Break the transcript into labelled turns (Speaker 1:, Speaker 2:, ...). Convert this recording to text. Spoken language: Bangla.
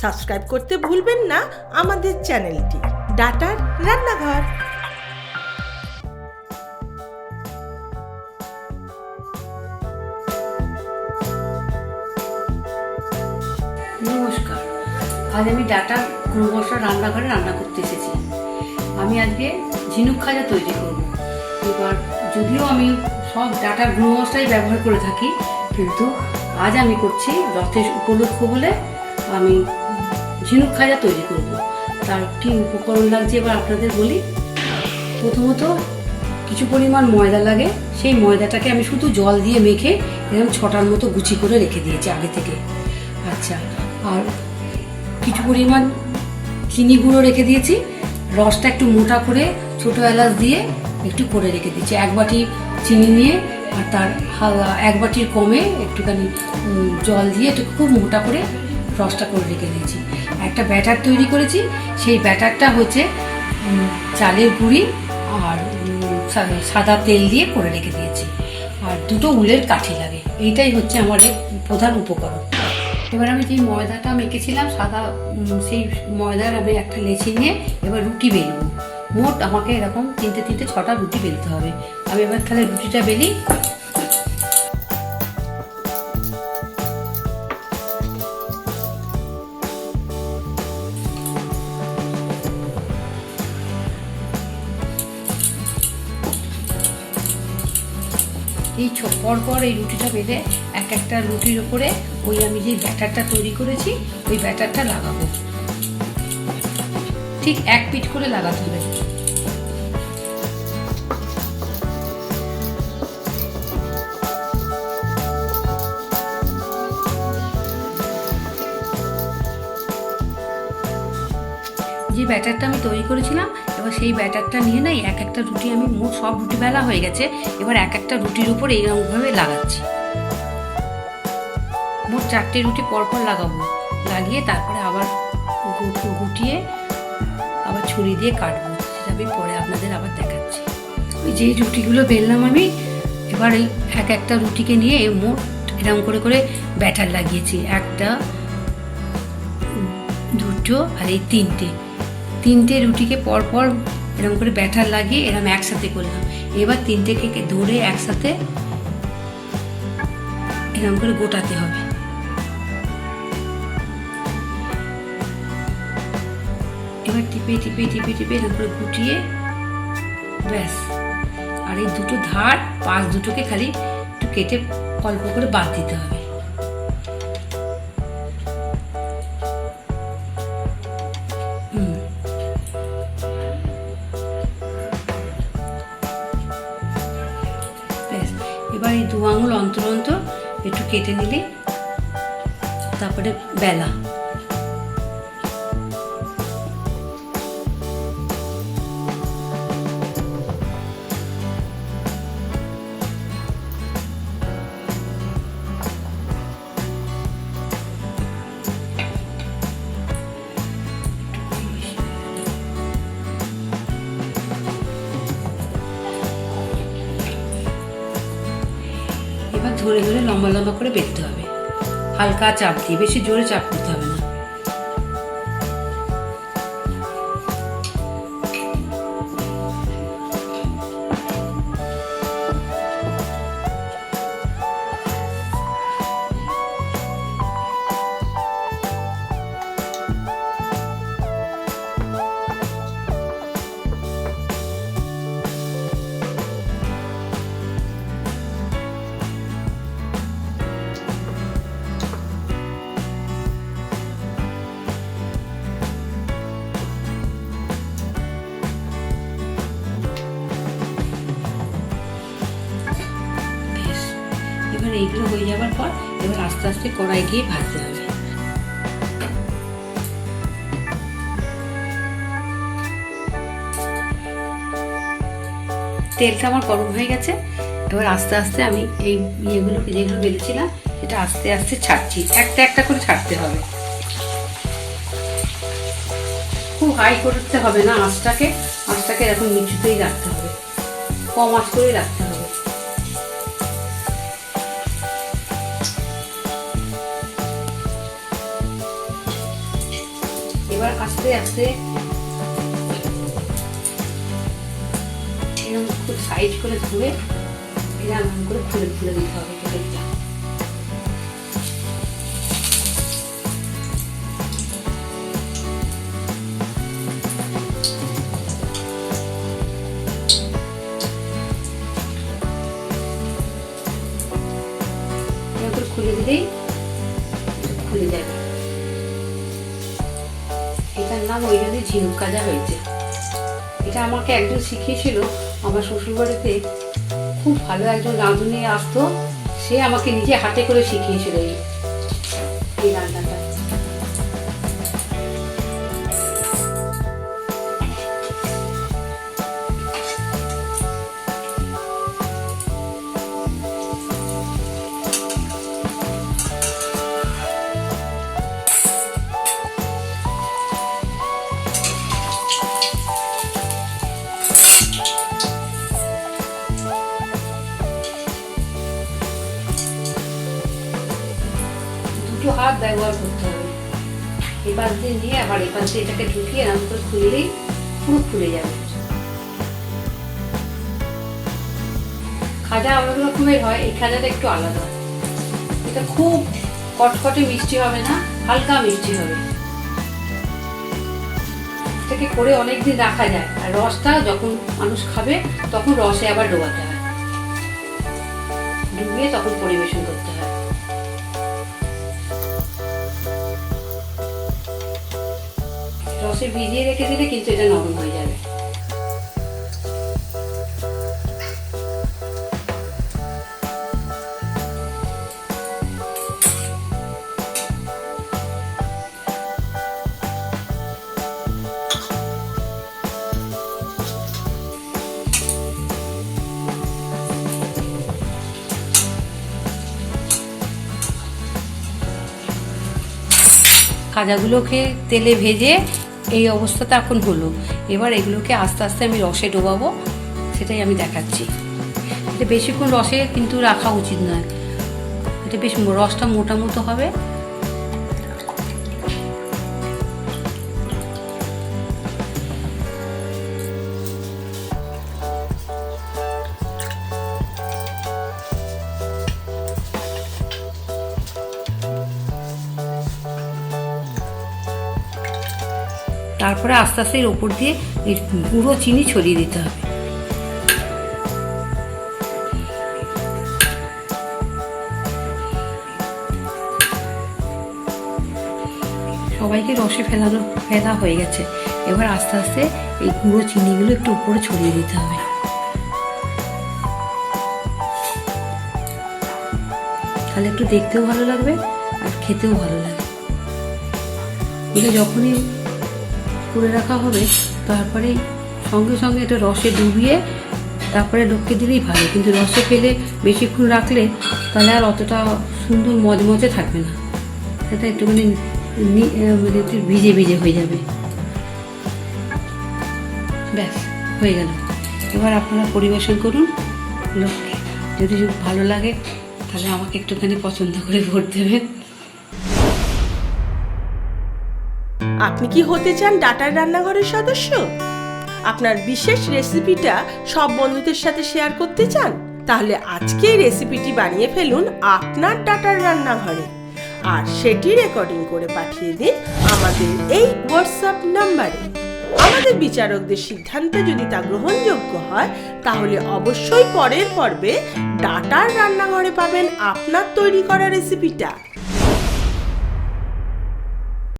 Speaker 1: সাবস্ক্রাইব করতে ভুলবেন না আমাদের চ্যানেলটি ডাটার রান্নাঘর।
Speaker 2: নমস্কার, আজ আমি ডাটার গুঁড়ো মশলা রান্নাঘরে রান্না করতে এসেছি। আমি আজকে ঝিনুক খাজা তৈরি করব। এবার যদিও আমি সব ডাটার গুঁড়ো মশলাই ব্যবহার করে থাকি, কিন্তু আজ আমি করছি রথের উপলক্ষ বলে আমি ঝিনুক খাজা তৈরি করব। তার কী উপকরণ লাগছে এবার আপনাদের বলি। প্রথমত কিছু পরিমাণ ময়দা লাগে, সেই ময়দাটাকে আমি শুধু জল দিয়ে মেখে এরকম ছটার মতো গুছি করে রেখে দিয়েছি আগে থেকে। আচ্ছা, আর কিছু পরিমাণ চিনি গুঁড়ো রেখে দিয়েছি, রসটা একটু মোটা করে ছোটো এলাচ দিয়ে একটু করে রেখে দিয়েছি। এক বাটি চিনি নিয়ে আর তার এক বাটির কমে একটুখানি জল দিয়ে একটু খুব মোটা করে রসটা করে রেখে দিয়েছি। একটা ব্যাটার তৈরি করেছি, সেই ব্যাটারটা হচ্ছে চালের গুঁড়ি আর সাদা তেল দিয়ে করে রেখে দিয়েছি, আর দুটো উলের কাঠি লাগে। এইটাই হচ্ছে আমার প্রধান উপকরণ। এবার আমি যে ময়দাটা মেখেছিলাম সাদা, সেই ময়দার আমি একটা লেচি নিয়ে এবার রুটি বেলবো। মোট আমাকে এরকম 3-6টা রুটি বেলতে হবে। আমি এবার তাহলে রুটিটা বেলি। এই পরপর এই রুটিটা বেলে এক একটা রুটির উপরে ওই আমি যে ব্যাটারটা তৈরি করেছি ওই ব্যাটারটা লাগাবো। ঠিক এক পিঠ করে লাগাতে হবে। যে ব্যাটারটা আমি তৈরি করেছিলাম, এবার সেই ব্যাটারটা নিয়ে নাই এক একটা রুটি, আমি মোট সব রুটি বেলা হয়ে গেছে। এবার এক একটা রুটির উপর এইরকমভাবে লাগাচ্ছি। মোট 4টে রুটি পরপর লাগাবো, লাগিয়ে তারপরে আবার গুটিয়ে আবার ছুরি দিয়ে কাটবো। সেটা আমি পরে আপনাদের আবার দেখাচ্ছি। ওই যে রুটিগুলো বেললাম আমি, এবার এই এক একটা রুটিকে নিয়ে মোট এরকম করে করে ব্যাটার লাগিয়েছি। একটা, দুটো আর এই তিনটে রুটিকে পরপর এরকম করে ব্যাটার লাগিয়ে এরকম একসাথে করলাম। এবার তিনটেকে ধরে একসাথে এরকম করে গোটাতে হবে। এবার টিপে টিপে টিপে টিপে এরকম করে গুটিয়ে ব্যাস। আর এই দুটো ধার পাশ দুটোকে খালি একটু কেটে অল্প করে বাদ দিতে হবে। এবার এই 2 আঙুল অন্তর অন্তর একটু কেটে নিলে তারপরে বেলা। এবার ধরে ধরে লম্বা লম্বা করে বেলতে হবে, হালকা চাপ দিয়ে, বেশি জোরে চাপ দিতে হবে না। এবার এইগুলো হয়ে যাওয়ার পর এবার আস্তে আস্তে কড়াই দিয়ে ভাজতে হবে। তেলটা আমার গরম হয়ে গেছে। এবার আস্তে আস্তে আমি এই ইয়েগুলোকে যেগুলো বেলেছিলাম এটা আস্তে আস্তে ছাড়ছি। একটা একটা করে ছাড়তে হবে, খুব হাই করতে হবে না আঁচটাকে। আঁচটাকে এরকম নিচুতেই রাখতে হবে, কম আঁচ করে রাখতে হবে। এবার আস্তে আস্তে এরকম খুব সাইজ করে ধরে এরকম করে খুলে খুলে দিতে হবে প্যাকেটটা। খুলে দিলেই খুলে যাবে। এটার নাম ওই জন্য ঝিনুক কাজা হয়েছে। এটা আমাকে একজন শিখিয়েছিল, আমার শ্বশুরবাড়িতে খুব ভালো একজন রাঁধুনি আসতো, সে আমাকে নিজে হাতে করে শিখিয়েছিল এই রান্নাটা। দুটো হাত ব্যবহার করতে হবে। এবার দিয়ে নিয়ে আবার এবার দিয়ে এটাকে ঢুকিয়ে এরকম করে খুললেই পুরো খুলে যাবে। খাজা অনেক রকমের হয়, এই খাজাটা একটু আলাদা। এটা খুব কটকটে মিষ্টি হবে না, হালকা মিষ্টি হবে। এটাকে করে অনেকদিন রাখা যায়, আর রসটা যখন মানুষ খাবে তখন রসে আবার ডোবাতে হয়, ডুবিয়ে তখন পরিবেশন করতে হয়। রসে ভিজিয়ে রেখে দিলে কিন্তু এটা নরম হয়ে যাবে। খাজাগুলোকে তেলে ভেজে এই অবস্থাটা এখন হলো। এবার এগুলোকে আস্তে আস্তে আমি রসে ডোবাবো, সেটাই আমি দেখাচ্ছি। এটা বেশিক্ষণ রসে কিন্তু রাখা উচিত নয়, এটা বেশ রসটা মোটা মতো হবে। তারপরে আস্তে আস্তে এর ওপর দিয়ে এই গুঁড়ো চিনি ছড়িয়ে দিতে হবে। সবাইকে রসে ফেলা হয়ে গেছে। এবার আস্তে আস্তে এই গুঁড়ো চিনিগুলো একটু উপরে ছড়িয়ে দিতে হবে। তাহলে একটু দেখতেও ভালো লাগবে আর খেতেও ভালো লাগবে। এটা যখনই করে রাখা হবে তারপরে সঙ্গে সঙ্গে এটা রসে ডুবিয়ে তারপরে লোককে দিলেই ভালো, কিন্তু রসে ফেলে বেশিক্ষণ রাখলে তাহলে আর অতটা সুন্দর মজমজে থাকবে না, সেটা একটুখানি একটু ভিজে ভিজে হয়ে যাবে। ব্যাস হয়ে গেল। এবার আপনারা পরিবেশন করুন লোককে, যদি ভালো লাগে তাহলে আমাকে একটুখানি পছন্দ করে ভোট দেবেন।
Speaker 1: আপনি কি হতে চান ডাটার রান্নাঘরের সদস্য? আপনার বিশেষ রেসিপিটা সব বন্ধুদের সাথে শেয়ার করতে চান? তাহলে আজকেই রেসিপিটি বানিয়ে ফেলুন আপনার ডাটার রান্নাঘরে, আর সেটি রেকর্ডিং করে পাঠিয়ে দিন আমাদের এই হোয়াটসঅ্যাপ নাম্বারে। আমাদের বিচারকদের সিদ্ধান্তে যদি তা গ্রহণযোগ্য হয় তাহলে অবশ্যই পরের পর্বে ডাটার রান্নাঘরে পাবেন আপনার তৈরি করা রেসিপিটা।